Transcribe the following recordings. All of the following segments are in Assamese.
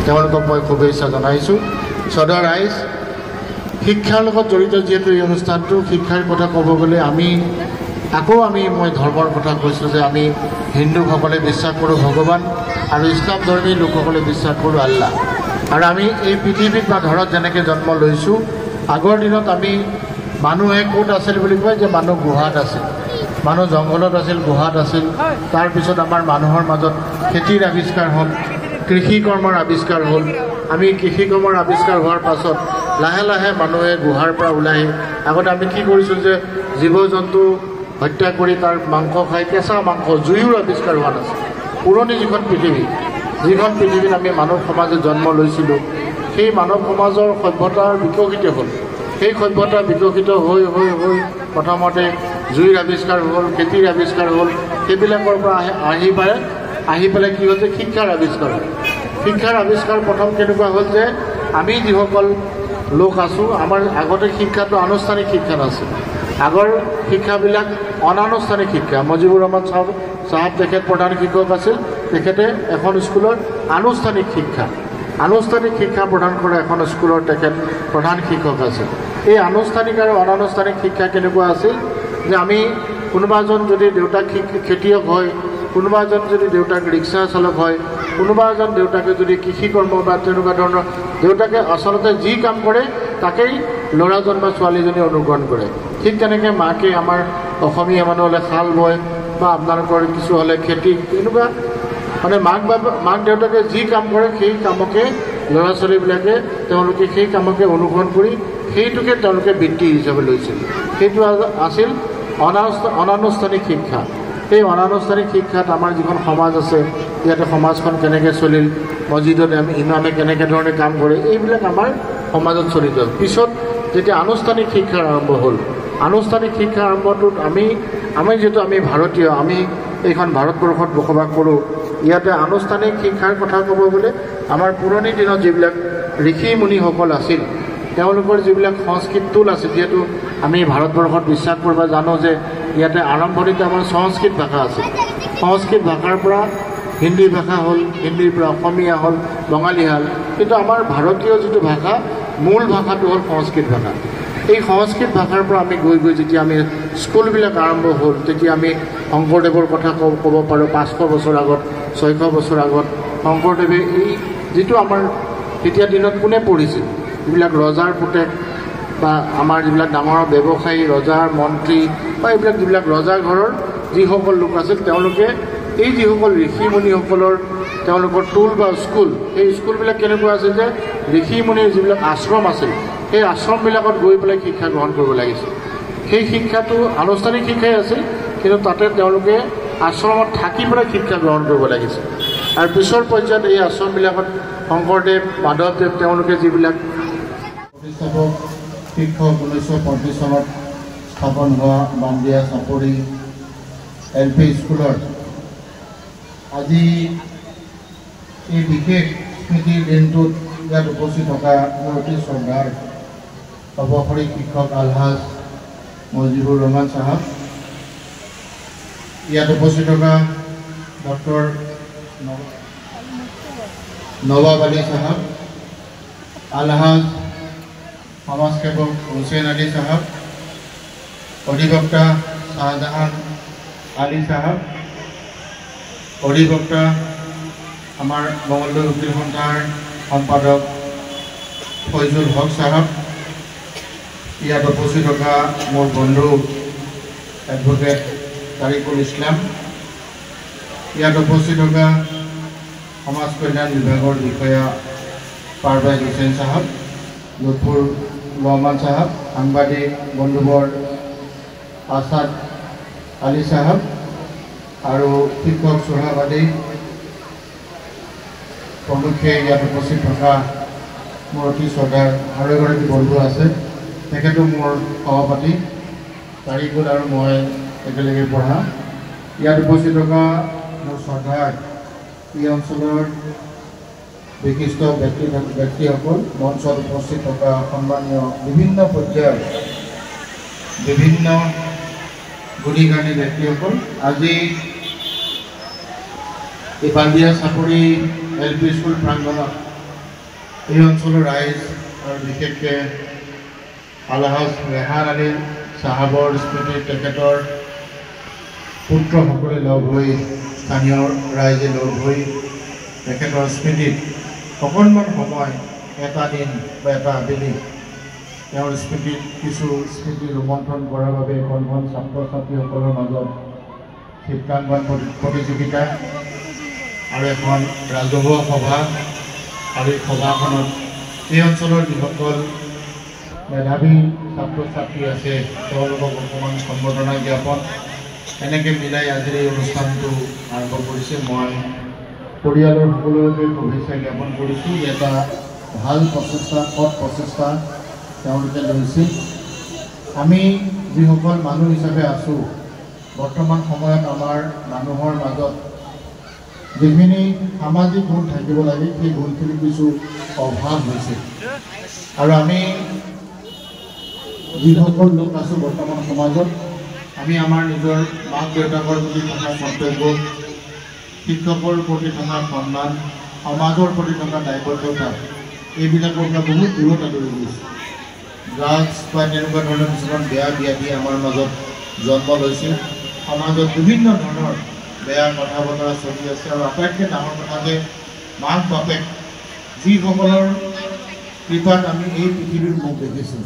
তেওঁলোকক মই শুভেচ্ছা জনাইছোঁ। সদৰ ৰাইজ, শিক্ষাৰ লগত জড়িত যিহেতু এই অনুষ্ঠানটো, শিক্ষাৰ কথা ক'ব গ'লে মই ধৰ্মৰ কথা কৈছোঁ যে আমি হিন্দুসকলে বিশ্বাস কৰোঁ ভগৱান আৰু ইছলাম ধৰ্মী লোকসকলে বিশ্বাস কৰোঁ আল্লাহ। আৰু আমি এই পৃথিৱীত বা ধৰত যেনেকৈ জন্ম লৈছোঁ, আগৰ দিনত আমি মানুহে ক'ত আছিল বুলি কয় যে মানুহ গুহাত আছিল, মানুহ জংঘলত আছিল, গুহাত আছিল। তাৰপিছত আমাৰ মানুহৰ মাজত খেতিৰ আৱিষ্কাৰ হ'ল, কৃষি কৰ্মৰ আৱিষ্কাৰ হ'ল। আমি কৃষি কৰ্মৰ আৱিষ্কাৰ হোৱাৰ পাছত লাহে লাহে মানুহে গুহাৰ পৰা ওলাই আগতে আমি কি কৰিছোঁ যে জীৱ জন্তু হত্যা কৰি তাৰ মাংস খাই, কেঁচা মাংস, জুইৰ আৱিষ্কাৰ হোৱা নাছিল। পুৰণি যিখন পৃথিৱীত আমি মানৱ সমাজে জন্ম লৈছিলোঁ, সেই মানৱ সমাজৰ সভ্যতাৰ বিকশিত হ'ল। সেই সভ্যতা বিকশিত হৈ প্ৰথমতে জুইৰ আৱিষ্কাৰ হ'ল, খেতিৰ আৱিষ্কাৰ হ'ল। সেইবিলাকৰ পৰা আহি পেলাই কি হ'ল যে শিক্ষাৰ আৱিষ্কাৰ হ'ল। শিক্ষাৰ আৱিষ্কাৰ প্ৰথম কেনেকুৱা হ'ল যে আমি যিসকল লোক আছোঁ, আমাৰ আগতে শিক্ষাটো আনুষ্ঠানিক শিক্ষা নাছিল। আগৰ শিক্ষাবিলাক অনানুষ্ঠানিক শিক্ষা। মুজিবুৰ ৰহমান চাহাব তেখেত প্ৰধান শিক্ষক আছিল। তেখেতে এখন স্কুলৰ আনুষ্ঠানিক শিক্ষা প্ৰদান কৰা এখন স্কুলৰ তেখেত প্ৰধান শিক্ষক আছিল। এই আনুষ্ঠানিক আৰু অনানুষ্ঠানিক শিক্ষা কেনেকুৱা আছিল যে আমি কোনোবা এজন যদি দেউতাক খেতিয়ক হয়, কোনোবা এজন যদি দেউতাক ৰিক্সা চালক হয়, কোনোবা এজন দেউতাকে যদি কৃষি কৰ্ম বা তেনেকুৱা ধৰণৰ, দেউতাকে আচলতে যি কাম কৰে তাকেই ল'ৰাজন বা ছোৱালীজনী অনুকৰণ কৰে। ঠিক তেনেকৈ মাকে আমাৰ অসমীয়া মানুহ হ'লে শাল বয় বা আপোনালোকৰ কিছু হ'লে খেতি, এনেকুৱা মানে মাক দেউতাকে যি কাম কৰে সেই কামকে ল'ৰা ছোৱালীবিলাকে তেওঁলোকে সেই কামকে অনুসৰণ কৰি সেইটোকে তেওঁলোকে বৃত্তি হিচাপে লৈছিল। সেইটো আছিল অনানুষ্ঠানিক শিক্ষা। সেই অনানুষ্ঠানিক শিক্ষাত আমাৰ যিখন সমাজ আছে, ইয়াতে সমাজখন কেনেকৈ চলিল, মছজিদত ইমামে কেনেকৈ ধৰণে কাম কৰে, এইবিলাক আমাৰ সমাজত চলিত। পিছত যেতিয়া আনুষ্ঠানিক শিক্ষাৰ আৰম্ভ হ'ল, আনুষ্ঠানিক শিক্ষাৰ আৰম্ভটোত আমি যিহেতু আমি ভাৰতীয়, আমি এইখন ভাৰতবৰ্ষত বসবাস কৰোঁ। ইয়াতে আনুষ্ঠানিক শিক্ষাৰ কথা ক'ব গ'লে আমাৰ পুৰণি দিনত যিবিলাক ঋষি মুনিসকল আছিল, তেওঁলোকৰ যিবিলাক সংস্কৃত টোল আছিল, যিহেতু আমি ভাৰতবৰ্ষত বিশ্বাস কৰিব জানো যে ইয়াতে আৰম্ভণিতে আমাৰ সংস্কৃত ভাষা আছিল। সংস্কৃত ভাষাৰ পৰা হিন্দী ভাষা হ'ল, হিন্দীৰ পৰা অসমীয়া হ'ল, বঙালী হ'ল। কিন্তু আমাৰ ভাৰতীয় যিটো ভাষা, মূল ভাষাটো হ'ল সংস্কৃত ভাষা। এই সংস্কৃত ভাষাৰ পৰা আমি গৈ যেতিয়া আমি স্কুলবিলাক আৰম্ভ হ'ল, তেতিয়া আমি শংকৰদেৱৰ কথা ক'ব পাৰোঁ। 500 বছৰ আগত, 600 বছৰ আগত শংকৰদেৱে এই যিটো আমাৰ তেতিয়া দিনত কোনে পঢ়িছিল, যিবিলাক ৰজাৰ পুতেক বা আমাৰ যিবিলাক ডাঙৰ ব্যৱসায়ী, ৰজাৰ মন্ত্ৰী বা এইবিলাক যিবিলাক ৰজাৰ ঘৰৰ যিসকল লোক আছিল, তেওঁলোকে এই যিসকল ঋষি মুনিসকলৰ তেওঁলোকৰ টোল বা স্কুল, সেই স্কুলবিলাক কেনেকুৱা আছিল যে ঋষি মুনিৰ যিবিলাক আশ্ৰম আছিল, সেই আশ্ৰমবিলাকত গৈ পেলাই শিক্ষা গ্ৰহণ কৰিব লাগিছিল। সেই শিক্ষাটো আনুষ্ঠানিক শিক্ষাই আছিল, কিন্তু তাতে তেওঁলোকে আশ্ৰমত থাকি পেলাই শিক্ষা গ্ৰহণ কৰিব লাগিছিল। আৰু পিছৰ পৰ্যায়ত এই আশ্ৰমবিলাকত শংকৰদেৱ, মাধৱদেৱ তেওঁলোকে যিবিলাক প্ৰতিষ্ঠাপক শিক্ষক 1935 চনত স্থাপন হোৱা বান্দিয়া চাপৰি LP স্কুলৰ আজি এই বিশেষ স্মৃতিৰ দিনটোত ইয়াত উপস্থিত থকা মোৰ অতি শ্ৰদ্ধাৰ অৱসৰী শিক্ষক আলহাজ মুজিবুৰ ৰহমান চাহাব, ইয়াত উপস্থিত থকা ডক্টৰ নৱাব আলী চাহাব, আলহাজ সমাজসেৱক হুছেইন আলী চাহাব, অধিবক্তা শাহজাহান আলী চাহাব, অধিবক্তা আমাৰ মঙলদৈ উকিল সন্থাৰ সম্পাদক ফৈজুল হক চাহাব, ইয়াত উপস্থিত থকা মোৰ বন্ধু এডভোকেট তাৰিকুল ইছলাম, ইয়াত উপস্থিত থকা সমাজ কল্যাণ বিভাগৰ বিষয়া পাৰভেজ হুছেইন চাহাব, লুৎফুৰ ৰহমান চাহাব, সাংবাদিক বন্ধুবৰ আছাদ আলী চাহাব আৰু শিক্ষক চোহাবাদী প্ৰমুখ্যে ইয়াত উপস্থিত থকা মোৰ অতি শ্ৰদ্ধাৰ আৰু এগৰাকী বন্ধু আছে, তেখেতো মোৰ সহপাঠী, তাৰিকুল আৰু মই একেলগে পঢ়া। ইয়াত উপস্থিত থকা মোৰ শ্ৰদ্ধাৰ এই অঞ্চলৰ বিশিষ্ট ব্যক্তিসকল, মঞ্চত উপস্থিত থকা সন্মানীয় বিভিন্ন পৰ্যায়ৰ বিভিন্ন গুণী-জ্ঞানী ব্যক্তিসকল, আজি এই বান্দিয়া চাপৰি LP স্কুল প্ৰাংগণত এই অঞ্চলৰ ৰাইজ আৰু বিশেষকৈ আলহাজ ৰেহান আলী চাহাবৰ স্মৃতিত তেখেতৰ পুত্ৰসকলে লগ হৈ স্থানীয় ৰাইজে লগ হৈ তেখেতৰ স্মৃতিত অকণমান সময় এটা দিন বা এটা আবেলি তেওঁৰ স্মৃতিত কিছু স্মৃতি ৰোমন্থন কৰাৰ বাবে এখন ছাত্ৰ ছাত্ৰীসকলৰ মাজত চিত্ৰাংকন প্ৰতিযোগিতা আৰু এখন ৰাজহুৱা সভা আৰু এই সভাখনত এই অঞ্চলৰ যিসকল মেধাৱী ছাত্ৰ ছাত্ৰী আছে তেওঁলোকক অকণমান সম্বৰ্ধনা জ্ঞাপন এনেকৈ মিলাই আজিৰ এই অনুষ্ঠানটো আৰম্ভ কৰিছে। মই পৰিয়ালৰ সকলোকে শুভেচ্ছা জ্ঞাপন কৰিছোঁ। এটা ভাল প্ৰচেষ্টা সৎ প্ৰচেষ্টা তেওঁলোকে লৈছে। আমি যিসকল মানুহ হিচাপে আছোঁ বৰ্তমান সময়ত আমাৰ মানুহৰ মাজত যিখিনি সামাজিক গুণ থাকিব লাগে সেই গুণখিনি কিছু অভাৱ হৈছে আৰু আমি যিসকল লোক আছোঁ বৰ্তমান সমাজত আমি আমাৰ নিজৰ মাক দেউতাকৰ প্ৰতি থকা কৰ্তব্য, শিক্ষকৰ প্ৰতি থকা সন্মান, সমাজৰ প্ৰতি থকা দায়বদ্ধতা এইবিলাকৰ পৰা বহুত দূৰত আঁতৰি গৈছে। ড্ৰাগছ বা তেনেকুৱা ধৰণৰ কিছুমান বেয়া ব্যাধি আমাৰ মাজত জন্ম লৈছে। সমাজত বিভিন্ন ধৰণৰ বেয়া কথা বতৰা চলি আছে আৰু আটাইতকৈ ডাঙৰ কথা যে মাক বাপেক যিসকলৰ কৃপাত আমি এই পৃথিৱীৰ মুখ দেখিছোঁ।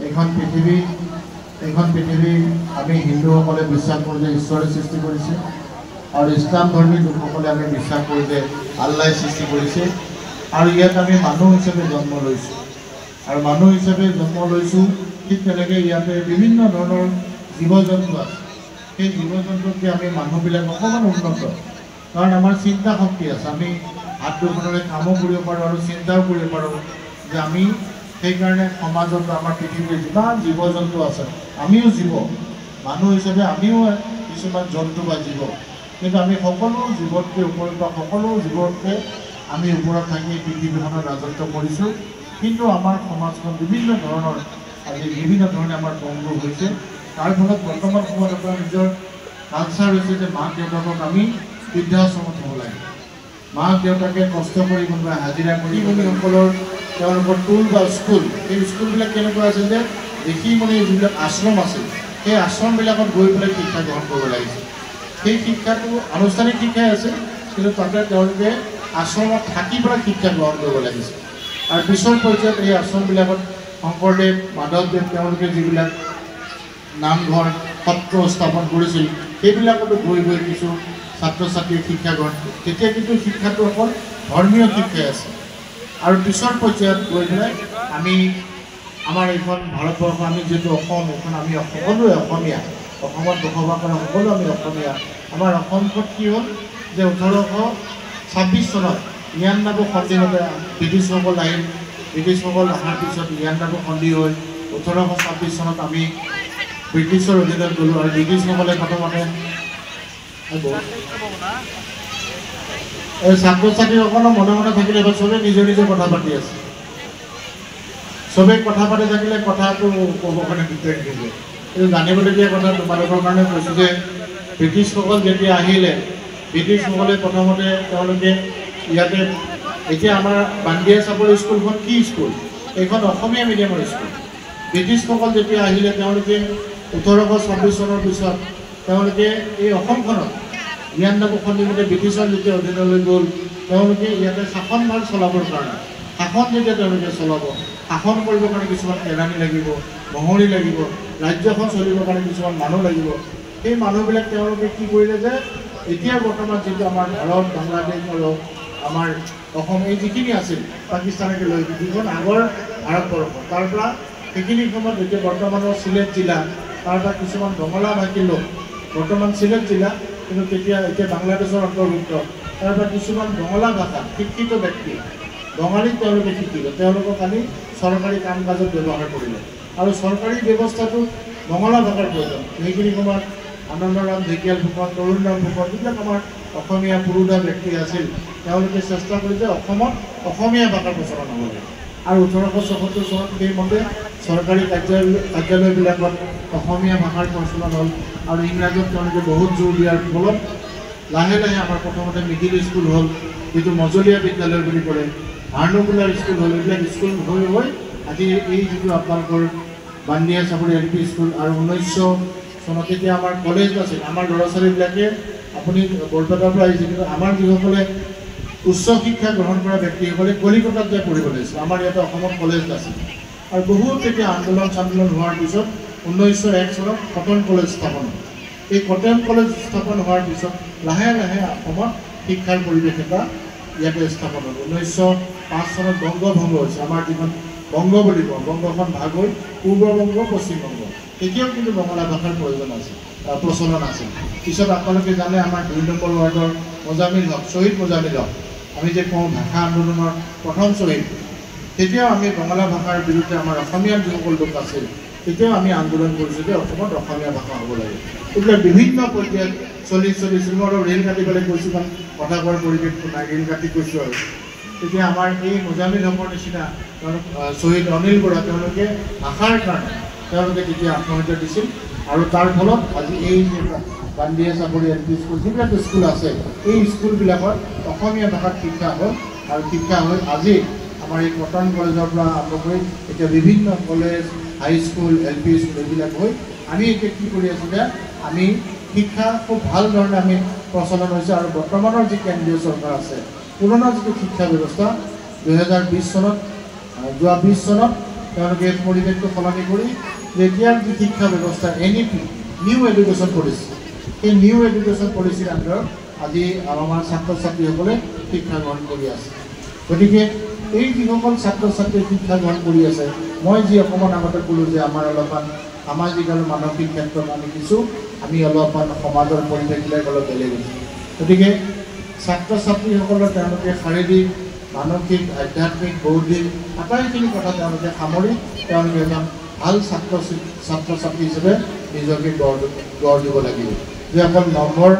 এইখন পৃথিৱী আমি হিন্দুসকলে বিশ্বাস কৰোঁ যে ঈশ্বৰে সৃষ্টি কৰিছে আৰু ইছলাম ধৰ্মী লোকসকলে আমি বিশ্বাস কৰোঁ যে আল্লাই সৃষ্টি কৰিছে আৰু ইয়াত আমি মানুহ হিচাপে জন্ম লৈছোঁ আৰু মানুহ হিচাপে জন্ম লৈছোঁ। ঠিক তেনেকৈ ইয়াতে বিভিন্ন ধৰণৰ জীৱ জন্তু আছে। সেই জীৱ জন্তুতকৈ আমি মানুহবিলাক অকণমান উন্নত, কাৰণ আমাৰ চিন্তা শক্তি আছে। আমি হাত দুখনেৰে কামো কৰিব পাৰোঁ আৰু চিন্তাও কৰিব পাৰোঁ যে আমি সেইকাৰণে সমাজত আমাৰ পৃথিৱীৰ যিমান জীৱ জন্তু আছে আমিও জীৱ, মানুহ হিচাপে আমিও কিছুমান জন্তু বা জীৱ, কিন্তু আমি সকলো জীৱতকৈ ওপৰত বা সকলো জীৱতকৈ আমি ওপৰত থাকি পৃথিৱীখনত ৰাজত্ব কৰিছোঁ। কিন্তু আমাৰ সমাজখন বিভিন্ন ধৰণে আমাৰ পংগু হৈছে। তাৰ ফলত বৰ্তমান সময়ত আপোনাৰ নিজৰ কালচাৰ হৈছে যে মাক দেউতাকক আমি বৃদ্ধাশ্ৰমত থ'ব লাগে। মাক দেউতাকে কষ্ট কৰি কোনোবাই হাজিৰা কৰি সকলৰ তেওঁলোকৰ টুল বা স্কুল, সেই স্কুলবিলাক কেনেকুৱা আছিল যে দেখি যিবিলাক আশ্ৰম আছিল সেই আশ্ৰমবিলাকত গৈ পেলাই শিক্ষা গ্ৰহণ কৰিব লাগিছিল। সেই শিক্ষাটো আনুষ্ঠানিক শিক্ষাই আছে, কিন্তু তাতে তেওঁলোকে আশ্ৰমত থাকি পেলাই শিক্ষা গ্ৰহণ কৰিব লাগিছিল। আৰু পিছৰ পৰ্যায়ত এই আশ্ৰমবিলাকত শংকৰদেৱ মাধৱদেৱ তেওঁলোকে যিবিলাক নামঘৰ সত্ৰ স্থাপন কৰিছিল সেইবিলাকতো গৈ কিছু ছাত্ৰ ছাত্ৰীৰ শিক্ষা গ্ৰহণ। তেতিয়া কিন্তু শিক্ষাটো অকল ধৰ্মীয় শিক্ষাই আছে আৰু পিছৰ পৰ্যায়ত গৈ পেলাই আমি আমাৰ এইখন ভাৰতবৰ্ষ, আমি যিহেতু অসম, এইখন আমি সকলোৱে অসমীয়া, অসমত বসবাস কৰা সকলো আমি অসমীয়া। আমাৰ অসমখন কি হ'ল যে 1826 চনত 99 সন্ধিতে ব্ৰিটিছসকল আহিল। ব্ৰিটিছসকল অহাৰ পিছত 99 সন্ধি হৈ 1826 চনত আমি ব্ৰিটিছৰ অধীনত গ'লোঁ আৰু ব্ৰিটিছসকলে প্ৰথমতে এই ছাত্ৰ ছাত্ৰীসকলৰ মনে মনে থাকিলে এবাৰ চবেই নিজে নিজে কথা পাতি আছে। চবেই কথা পাতি থাকিলে কথাটো ক'ব কাৰণে দিগদাৰ থাকিব। কিন্তু জানিবলগীয়া কথা তোমালোকৰ কাৰণে কৈছোঁ যে ব্ৰিটিছসকল যেতিয়া আহিলে, ব্ৰিটিছসকলে প্ৰথমতে তেওঁলোকে ইয়াতে এতিয়া আমাৰ বান্দিয়া চাপৰি স্কুলখন কি স্কুল? এইখন অসমীয়া মিডিয়ামৰ স্কুল। ব্ৰিটিছসকল যেতিয়া আহিলে তেওঁলোকে 1826 চনৰ পিছত তেওঁলোকে এই অসমখনত 99 সন্ধিমতে ব্ৰিটিছৰ যেতিয়া অধীনলৈ গ'ল, তেওঁলোকে ইয়াতে শাসনভাৰ চলাবৰ কাৰণে শাসন যেতিয়া তেওঁলোকে চলাব, শাসন কৰিবৰ কাৰণে কিছুমান কেৰাণী লাগিব, মহৰী লাগিব, ৰাজ্যখন চলিবৰ কাৰণে কিছুমান মানুহ লাগিব। সেই মানুহবিলাক তেওঁলোকে কি কৰিলে যে এতিয়া বৰ্তমান যিটো আমাৰ ভাৰত, বাংলাদেশ আৰু আমাৰ অসম এই যিখিনি আছিল পাকিস্তানকে লৈ যিখন আগৰ ভাৰতবৰ্ষ, তাৰ পৰা সেইখিনি সময়ত এতিয়া বৰ্তমানৰ চিলেট জিলা, তাৰ পৰা কিছুমান বঙলা ভাষী লোক বৰ্তমান চিলেট জিলা, কিন্তু এতিয়া বাংলাদেশৰ অন্তৰ্ভুক্ত, তাৰ পৰা কিছুমান বঙলা ভাষা শিক্ষিত ব্যক্তি বঙালীত তেওঁলোকে শিকিলে, তেওঁলোকক আমি চৰকাৰী কাম কাজত ব্যৱহাৰ কৰিলে আৰু চৰকাৰী ব্যৱস্থাটো বঙলা ভাষাৰ প্ৰয়োজন। সেইখিনি সময়ত আনন্দৰাম ঢেকিয়াল ফুকন, তৰুণৰাম ফুকন যিবিলাক আমাৰ অসমীয়া পুৰুধা ব্যক্তি আছিল, তেওঁলোকে চেষ্টা কৰি যে অসমত অসমীয়া ভাষাৰ প্ৰচলন হ'ব লাগে আৰু 1874 চনত সেইমতে চৰকাৰী কাৰ্যালয়বিলাকত অসমীয়া ভাষাৰ প্ৰচলন হ'ল আৰু ইংৰাজীত তেওঁলোকে বহুত জোৰ দিয়াৰ ফলত লাহে লাহে আমাৰ প্ৰথমতে মিডিল স্কুল হ'ল, যিটো মজলীয়া বিদ্যালয় বুলি ক'লে, ভাৰ্ণকুলাৰ স্কুল হ'ল, এইবিলাক স্কুল হৈ আজি এই যিটো আপোনালোকৰ বান্দিয়া চাপৰি LP স্কুল আৰু 1900 চনত এতিয়া আমাৰ কলেজ আছিল। আমাৰ ল'ৰা ছোৱালীবিলাকে আপুনি বৰপেটাৰ পৰা আহিছে, কিন্তু আমাৰ যিসকলে উচ্চ শিক্ষা গ্ৰহণ কৰা ব্যক্তিসকলে কলিকতাত যায় পঢ়িব লাগিছিল। আমাৰ ইয়াতে অসমত কলেজ নাছিল। আৰু বহুত এতিয়া আন্দোলন হোৱাৰ পিছত 1901 চনত কটন কলেজ স্থাপন হ'ল। এই কটন কলেজ স্থাপন হোৱাৰ পিছত লাহে লাহে অসমত শিক্ষাৰ পৰিৱেশ এটা ইয়াতে স্থাপন হ'ল। 1905 চনত বংগভংগ হৈছে। আমাৰ যিখন বংগ বুলি কওঁ, বংগখন ভাগ হৈ পূৰ্ববংগ পশ্চিমবংগ। তেতিয়াও কিন্তু বঙলা ভাষাৰ প্ৰচলন আছিল। পিছত আপোনালোকে জানে আমাৰ 2 নম্বৰ ৱাৰ্ডৰ মোজামিল হক, শ্বহীদ মোজামিল হক, আমি যে কওঁ ভাষা আন্দোলনৰ প্ৰথম শ্বহীদ, তেতিয়াও আমি বঙলা ভাষাৰ বিৰুদ্ধে আমাৰ অসমীয়া যিসকল লোক আছিল তেতিয়াও আমি আন্দোলন কৰিছোঁ যে অসমত অসমীয়া ভাষা হ'ব লাগে। এইবিলাক বিভিন্ন পৰ্যায়ত চলিছিল। মই অলপ ৰেল কাটি পেলাই কৈছোঁ, কাৰণ কথা কোৱাৰ পৰিৱেশটো নাই, ৰেল কাটি কৈছোঁ আৰু। তেতিয়া আমাৰ এই মোজামিল হকৰ নিচিনা শ্বহীদ অনিল বৰা, তেওঁলোকে ভাষাৰ কাৰণে তেওঁলোকে তেতিয়া আত্মহত্যা দিছিল। আৰু তাৰ ফলত আজি এই বান্দিয়া চাপৰি LP স্কুল, যিবিলাক স্কুল আছে, এই স্কুলবিলাকত অসমীয়া ভাষাত শিক্ষা হ'ল। আৰু শিক্ষা হৈ আজি আমাৰ এই কটন কলেজৰ পৰা আৰম্ভ কৰি এতিয়া বিভিন্ন কলেজ, হাইস্কুল, LP স্কুল এইবিলাক হৈ আমি এতিয়া কি কৰি আছোঁ যে আমি শিক্ষা খুব ভাল ধৰণে আমি প্ৰচলন হৈছে। আৰু বৰ্তমানৰ যি কেন্দ্ৰীয় চৰকাৰ আছে, পুৰণা যিটো শিক্ষা ব্যৱস্থা 2020 চনত যোৱা 20 চনত তেওঁলোকে পৰিৱেশটো সলনি কৰি এতিয়াৰ যি শিক্ষা ব্যৱস্থা NEP নিউ এডুকেশ্যন পলিচি, এই নিউ এডুকেশ্যন পলিচিৰ আণ্ডাৰত আজি আমাৰ ছাত্ৰ ছাত্ৰীসকলে শিক্ষা গ্ৰহণ কৰি আছে। গতিকে এই যিসকল ছাত্ৰ ছাত্ৰীয়ে শিক্ষা গ্ৰহণ কৰি আছে, মই যি অকণমান আগতে ক'লোঁ যে আমাৰ অলপমান সামাজিক আৰু মানসিক ক্ষেত্ৰত আমি অলপমান সমাজৰ পৰিৱেশবিলাক অলপ বেলেগ হৈছে। গতিকে ছাত্ৰ ছাত্ৰীসকলৰ তেওঁলোকে শাৰীৰিক, মানসিক, আধ্যাত্মিক, বৌদ্ধিক আটাইখিনি কথা তেওঁলোকে সামৰি তেওঁলোকে এজন ভাল ছাত্ৰ ছাত্ৰী হিচাপে নিজকে গঢ় দিব লাগিব। যে অকল নম্বৰ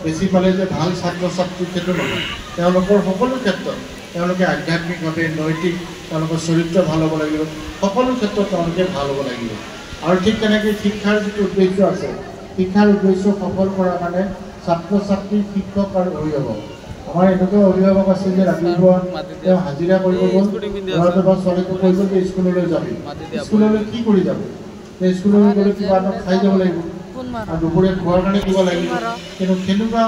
বেছি পালে যে ভাল ছাত্ৰ ছাত্ৰীৰ ক্ষেত্ৰত নহয়, তেওঁলোকৰ সকলো ক্ষেত্ৰত তেওঁলোকে আধ্যাত্মিকভাৱে, নৈতিক, তেওঁলোকৰ চৰিত্ৰ ভাল হ'ব লাগিব, সকলো ক্ষেত্ৰত তেওঁলোকে ভাল হ'ব লাগিব। আৰু ঠিক তেনেকৈ শিক্ষাৰ যিটো উদ্দেশ্য আছে, শিক্ষাৰ উদ্দেশ্য সফল কৰাৰ কাৰণে ছাত্ৰ ছাত্ৰী, শিক্ষক আৰু অভিভাৱক, আমাৰ এনেকুৱা অভিভাৱক আছে যে ৰাতিপুৱা তেওঁ হাজিৰা কৰিব গ'ল, ল'ৰাটো বা ছোৱালীটো কৈ গ'ল যে স্কুললৈ যাবি, স্কুললৈ কি কৰি যাব, স্কুললৈ গ'লে কিবা এটা খাই যাব লাগিব আৰু দুপৰীয়া খোৱাৰ কাৰণে কিবা লাগিব। কিন্তু সেনেকুৱা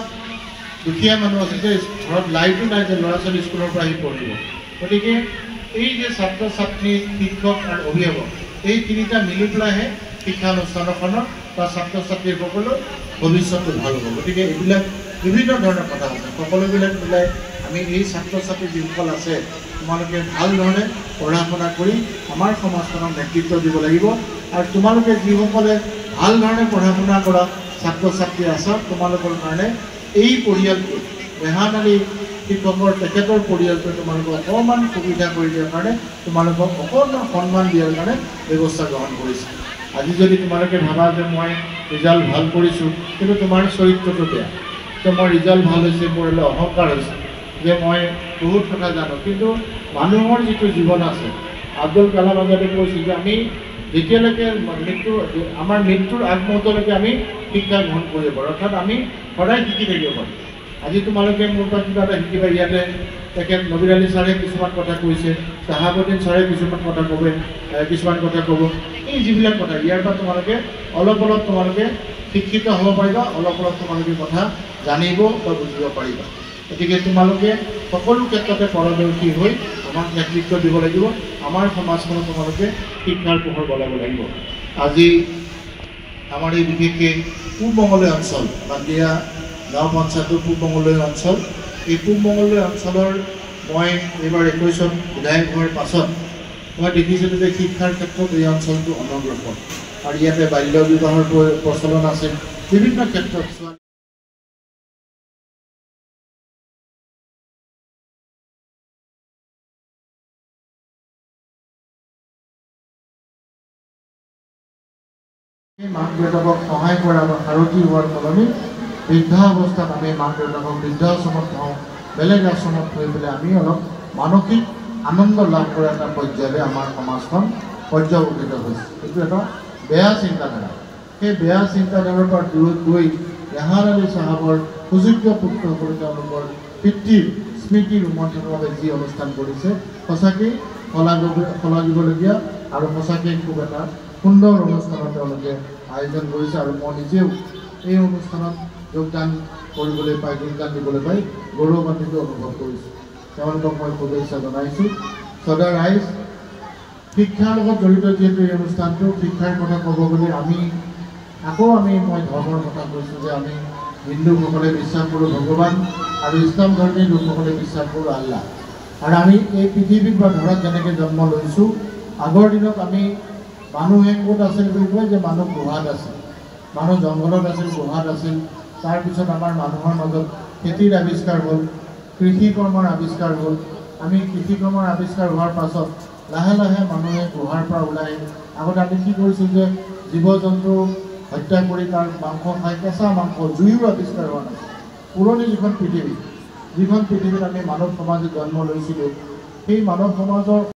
দুখীয়া মানুহ আছে যে ঘৰত লাইটো নাই যে ল'ৰা ছোৱালী স্কুলৰ পৰা আহি পঢ়িব। গতিকে এই যে ছাত্ৰ ছাত্ৰী, শিক্ষক আৰু অভিভাৱক, এই তিনিটা মিলি পেলাইহে শিক্ষানুষ্ঠানখনৰ বা ছাত্ৰ ছাত্ৰীসকলৰ ভৱিষ্যতটো ভাল হ'ব। গতিকে এইবিলাক বিভিন্ন ধৰণৰ কথা আছে, সকলোবিলাক মিলাই আমি এই ছাত্ৰ ছাত্ৰী যিসকল আছে, তোমালোকে ভাল ধৰণে পঢ়া শুনা কৰি আমাৰ সমাজখনক নেতৃত্ব দিব লাগিব। আৰু তোমালোকে যিসকলে ভাল ধৰণে পঢ়া শুনা কৰা ছাত্ৰ ছাত্ৰী আছা, তোমালোকৰ কাৰণে এই পৰিয়ালটো ৰেহান আলী শিক্ষকৰ তেখেতৰ পৰিয়ালটোৱে তোমালোকক অকণমান সুবিধা কৰি দিয়াৰ কাৰণে, তোমালোকক অকণমান সন্মান দিয়াৰ কাৰণে ব্যৱস্থা গ্ৰহণ কৰিছে। আজি যদি তোমালোকে ভাবা যে মই ৰিজাল্ট ভাল কৰিছোঁ কিন্তু তোমাৰ চৰিত্ৰটো বেয়া, তো মোৰ ৰিজাল্ট ভাল হৈছে, মোৰ অলপ অহংকাৰ হৈছে যে মই বহুত কথা জানো, কিন্তু মানুহৰ যিটো জীৱন আছে, আব্দুল কালাম আজাদে কৈছিল যে আমি যেতিয়ালৈকে আমাৰ মৃত্যুৰ আগমুহূৰ্তলৈকে আমি শিক্ষা গ্ৰহণ কৰিব পাৰোঁ, অৰ্থাৎ আমি সদায় শিকি থাকিব পাৰোঁ। আজি তোমালোকে মোৰ পৰা কিবা এটা শিকিবা, ইয়াতে তেখেত নবীৰ আলী ছাৰে কিছুমান কথা কৈছে, চাহাবুদ্দিন ছাৰে কিছুমান কথা ক'ব, এই যিবিলাক কথা ইয়াৰ পৰা তোমালোকে অলপ তোমালোকে শিক্ষিত হ'ব পাৰিবা, অলপ তোমালোকে কথা জানিব বা বুজিব পাৰিবা। গতিকে তোমালোকে সকলো ক্ষেত্ৰতে পাৰদৰ্শী হৈ আমাক নেতৃত্ব দিব লাগিব, আমাৰ সমাজখনত তোমালোকে শিক্ষাৰ পোহৰ বলাব লাগিব। আজি আমাৰ এই বিশেষকৈ পূব মঙলদৈ অঞ্চল, বান্দিয়া গাঁও পঞ্চায়তৰ পূব মঙলদৈ অঞ্চল, এই পূব মঙলদৈ অঞ্চলৰ মই এইবাৰ 21ত বিধায়ক হোৱাৰ পাছত মই দেখিছিলোঁ যে শিক্ষাৰ ক্ষেত্ৰত এই অঞ্চলটো অনগ্ৰসৰ। আৰু ইয়াতে বাল্য বিবাহৰ প্ৰচলন আছে, বিভিন্ন ক্ষেত্ৰত মাক দেউতাকক সহায় কৰা বা সাৰথি হোৱাৰ সলনি বৃদ্ধাৱস্থাত আমি মাক দেউতাকক বৃদ্ধাশ্ৰমত থওঁ, বেলেগ আশ্ৰমত থৈ পেলাই আমি অলপ মানসিক আনন্দ লাভ কৰা এটা পৰ্যায়লৈ আমাৰ সমাজখন পৰ্যবসিত হৈছে। এইটো এটা বেয়া চিন্তাধাৰা। সেই বেয়া চিন্তাধাৰাৰ পৰা দূৰত গৈ ৰেহান আলী চাহাবৰ সুযোগ্য পুত্ৰসকলে তেওঁলোকৰ পিতৃৰ স্মৃতি ৰোমন্থনৰ বাবে যি অনুষ্ঠান কৰিছে সঁচাকৈ শলাগিবলগীয়া আৰু সঁচাকৈ খুব এটা সুন্দৰ অনুষ্ঠানত তেওঁলোকে আয়োজন কৰিছে আৰু মই নিজেও এই অনুষ্ঠানত যোগদান কৰিবলৈ পাই যোগদান দিবলৈ পাই গৌৰৱান্বিত অনুভৱ কৰিছোঁ। তেওঁলোকক মই শুভেচ্ছা জনাইছোঁ। সদা ৰাইজ, শিক্ষাৰ লগত জড়িত যিহেতু এই অনুষ্ঠানটো, শিক্ষাৰ কথা ক'ব গ'লে মই ধৰ্মৰ কথা কৈছোঁ যে আমি হিন্দুসকলে বিশ্বাস কৰোঁ ভগৱান আৰু ইছলাম ধৰ্মী লোকসকলে বিশ্বাস কৰোঁ আল্লাহ। আৰু আমি এই পৃথিৱীত বা ধৰাত যেনেকৈ জন্ম লৈছোঁ, আগৰ দিনত আমি মানুহে ক'ত আছিল বুলি কয় যে মানুহ গুহাত আছিল, মানুহ জংঘলত আছিল, গুহাত আছিল। তাৰপিছত আমাৰ মানুহৰ মাজত খেতিৰ আৱিষ্কাৰ হ'ল, কৃষি কৰ্মৰ আৱিষ্কাৰ হ'ল। আমি কৃষি কৰ্মৰ আৱিষ্কাৰ হোৱাৰ পাছত লাহে লাহে মানুহে গুহাৰ পৰা ওলাই আগতে আমি কি কৰিছোঁ যে জীৱ জন্তু হত্যা কৰি তাৰ মাংস খাই, কেঁচা মাংস, জুইৰো আৱিষ্কাৰ হোৱা নাছিল। পুৰণি যিখন পৃথিৱীত আমি মানৱ সমাজে জন্ম লৈছিলোঁ, সেই মানৱ সমাজৰ